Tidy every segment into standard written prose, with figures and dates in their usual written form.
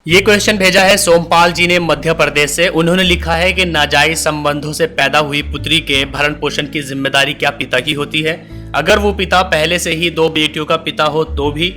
ये क्वेश्चन भेजा है सोमपाल जी ने मध्य प्रदेश से। उन्होंने लिखा है कि नाजायज संबंधों से पैदा हुई पुत्री के भरण पोषण की जिम्मेदारी क्या पिता की होती है? अगर वो पिता पहले से ही 2 बेटियों का पिता हो तो भी।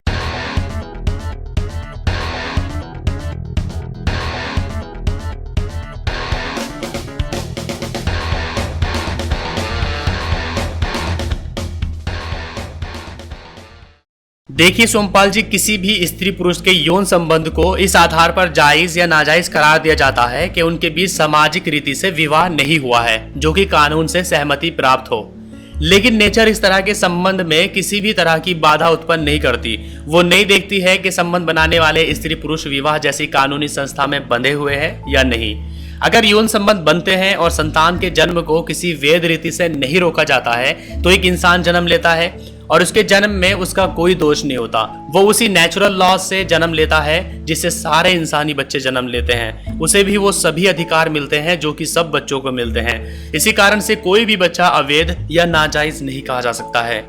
देखिए सोमपाल जी, किसी भी स्त्री पुरुष के यौन संबंध को इस आधार पर जायज या नाजायज करार दिया जाता है कि उनके बीच सामाजिक रीति से विवाह नहीं हुआ है, जो कि कानून से सहमति प्राप्त हो। लेकिन नेचर इस तरह के संबंध में किसी भी तरह की बाधा उत्पन्न नहीं करती। वो नहीं देखती है कि संबंध बनाने वाले स्त्री पुरुष विवाह जैसी कानूनी संस्था में बंधे हुए हैं या नहीं। अगर यौन संबंध बनते हैं और संतान के जन्म को किसी वैध रीति से नहीं रोका जाता है तो एक इंसान जन्म लेता है और उसके जन्म में उसका कोई दोष नहीं होता। वो उसी नेचुरल लॉ से जन्म लेता है जिससे सारे इंसानी बच्चे जन्म लेते हैं। उसे भी वो सभी अधिकार मिलते हैं जो कि सब बच्चों को मिलते हैं। इसी कारण से कोई भी बच्चा अवैध या नाजायज नहीं कहा जा सकता है।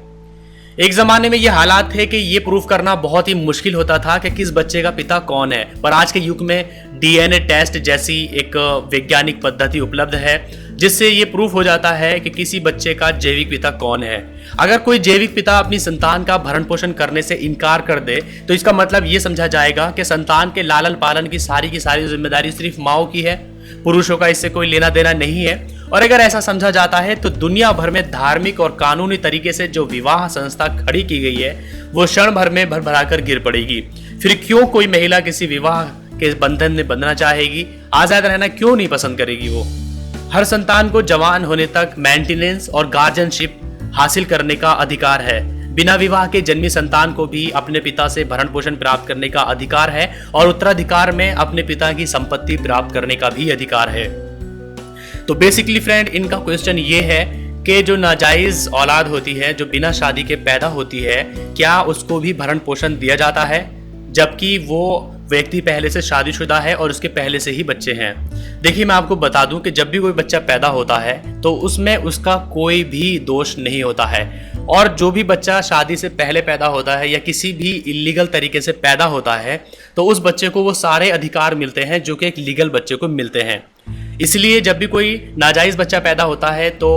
एक जमाने में ये हालात थे कि ये प्रूफ करना बहुत ही मुश्किल होता था कि किस बच्चे का पिता कौन है, पर आज के युग में डीएनए टेस्ट जैसी एक वैज्ञानिक पद्धति उपलब्ध है जिससे ये प्रूफ हो जाता है कि किसी बच्चे का जैविक पिता कौन है। अगर कोई जैविक पिता अपनी संतान का भरण पोषण करने से इनकार कर दे तो इसका मतलब ये समझा जाएगा कि संतान के लालन पालन की सारी जिम्मेदारी सिर्फ माँ की है, पुरुषों का इससे कोई लेना देना नहीं है। और अगर ऐसा समझा जाता है तो दुनिया भर में धार्मिक और कानूनी तरीके से जो विवाह संस्था खड़ी की गई है वो क्षण भर में भरभराकर गिर पड़ेगी। फिर क्यों कोई महिला किसी विवाह के बंधन में बंधना चाहेगी? आजाद रहना क्यों नहीं पसंद करेगी? वो हर संतान को जवान होने तक मेंटेनेंस और गार्जियनशिप हासिल करने का अधिकार है। बिना विवाह के जन्मी संतान को भी अपने पिता से भरण पोषण प्राप्त करने का अधिकार है और उत्तराधिकार में अपने पिता की संपत्ति प्राप्त करने का भी अधिकार है। तो बेसिकली फ्रेंड, इनका क्वेश्चन ये है कि जो नाजायज औलाद होती है, जो बिना शादी के पैदा होती है, क्या उसको भी भरण पोषण दिया जाता है जबकि वो व्यक्ति पहले से शादीशुदा है और उसके पहले से ही बच्चे हैं? देखिए, मैं आपको बता दूं कि जब भी कोई बच्चा पैदा होता है तो उसमें उसका कोई भी दोष नहीं होता है। और जो भी बच्चा शादी से पहले पैदा होता है या किसी भी इलीगल तरीके से पैदा होता है तो उस बच्चे को वो सारे अधिकार मिलते हैं जो कि एक लीगल बच्चे को मिलते हैं। इसलिए जब भी कोई नाजायज बच्चा पैदा होता है तो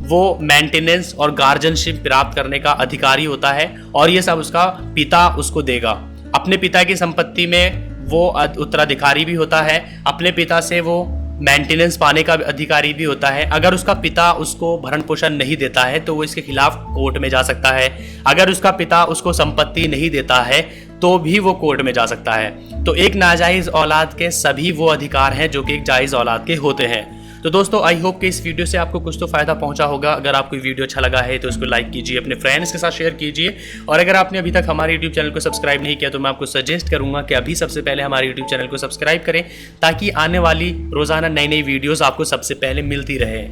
वो मेंटेनेंस और गार्जियनशिप प्राप्त करने का अधिकारी होता है और ये सब उसका पिता उसको देगा। अपने पिता की संपत्ति में वो उत्तराधिकारी भी होता है, अपने पिता से वो मेंटेनेंस पाने का अधिकारी भी होता है। अगर उसका पिता उसको भरण पोषण नहीं देता है तो वो इसके खिलाफ कोर्ट में जा सकता है। अगर उसका पिता उसको संपत्ति नहीं देता है तो भी वो कोर्ट में जा सकता है। तो एक नाजायज औलाद के सभी वो अधिकार हैं जो कि एक जायज औलाद के होते हैं। तो दोस्तों, आई होप कि इस वीडियो से आपको कुछ तो फायदा पहुंचा होगा। अगर आपको वीडियो अच्छा लगा है तो उसको लाइक कीजिए, अपने फ्रेंड्स के साथ शेयर कीजिए। और अगर आपने अभी तक हमारे यूट्यूब चैनल को सब्सक्राइब नहीं किया तो मैं आपको सजेस्ट करूंगा कि अभी सबसे पहले हमारे यूट्यूब चैनल को सब्सक्राइब करें ताकि आने वाली रोजाना नई वीडियोस आपको सबसे पहले मिलती रहे।